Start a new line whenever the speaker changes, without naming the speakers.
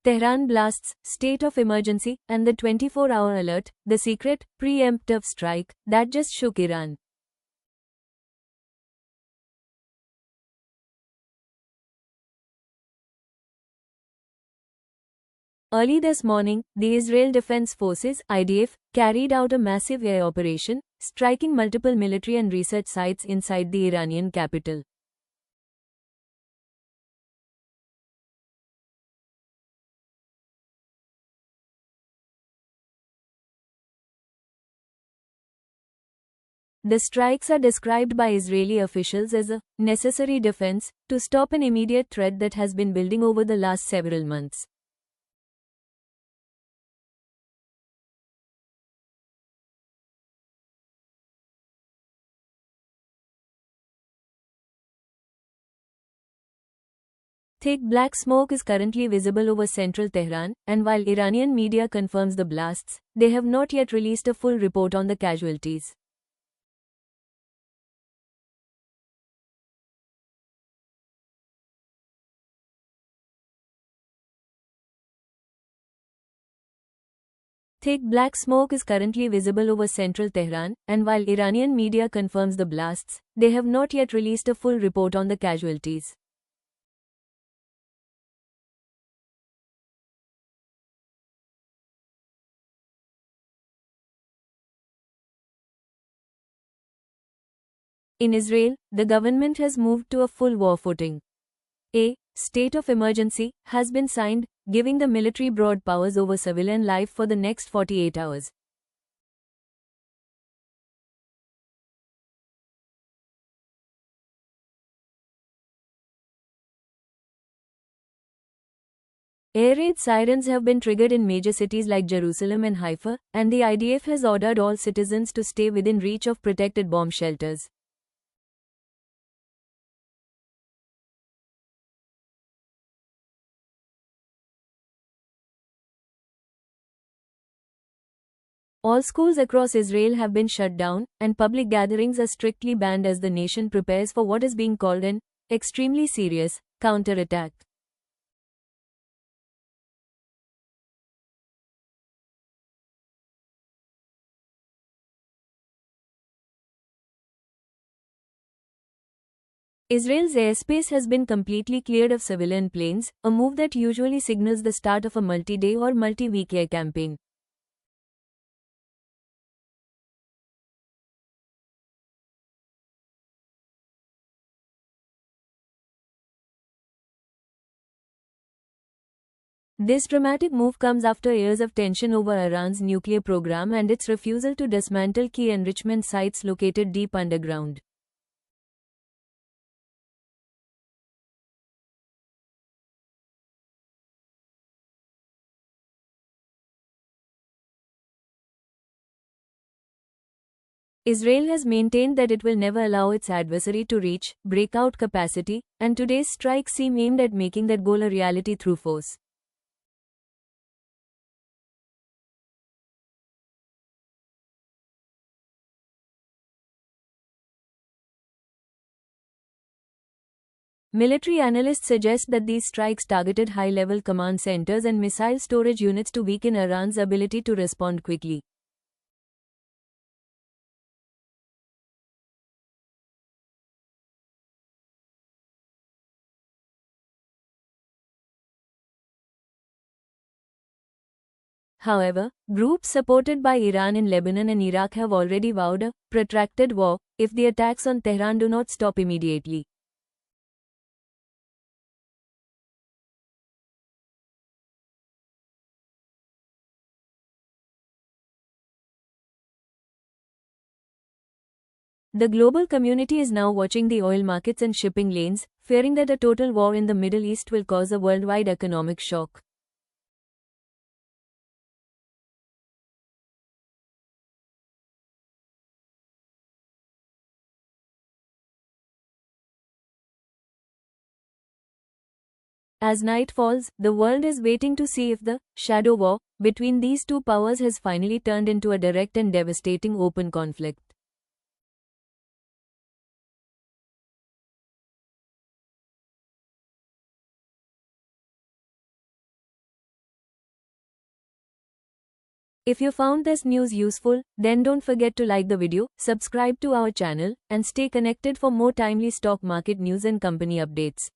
Tehran blasts, state of emergency, and the 24-hour alert, the secret, preemptive strike that just shook Iran. Early this morning, the Israel Defense Forces (IDF) carried out a massive air operation, striking multiple military and research sites inside the Iranian capital. The strikes are described by Israeli officials as a necessary defense to stop an immediate threat that has been building over the last several months. Thick black smoke is currently visible over central Tehran, and while Iranian media confirms the blasts, they have not yet released a full report on the casualties. Thick black smoke is currently visible over central Tehran, and while Iranian media confirms the blasts, they have not yet released a full report on the casualties. In Israel, the government has moved to a full war footing. A state of emergency has been signed, giving the military broad powers over civilian life for the next 48 hours. Air raid sirens have been triggered in major cities like Jerusalem and Haifa, and the IDF has ordered all citizens to stay within reach of protected bomb shelters. All schools across Israel have been shut down, and public gatherings are strictly banned as the nation prepares for what is being called an extremely serious counterattack. Israel's airspace has been completely cleared of civilian planes, a move that usually signals the start of a multi-day or multi-week air campaign. This dramatic move comes after years of tension over Iran's nuclear program and its refusal to dismantle key enrichment sites located deep underground. Israel has maintained that it will never allow its adversary to reach breakout capacity, and today's strikes seem aimed at making that goal a reality through force. Military analysts suggest that these strikes targeted high-level command centers and missile storage units to weaken Iran's ability to respond quickly. However, groups supported by Iran in Lebanon and Iraq have already vowed a protracted war if the attacks on Tehran do not stop immediately. The global community is now watching the oil markets and shipping lanes, fearing that a total war in the Middle East will cause a worldwide economic shock. As night falls, the world is waiting to see if the shadow war between these two powers has finally turned into a direct and devastating open conflict. If you found this news useful, then don't forget to like the video, subscribe to our channel, and stay connected for more timely stock market news and company updates.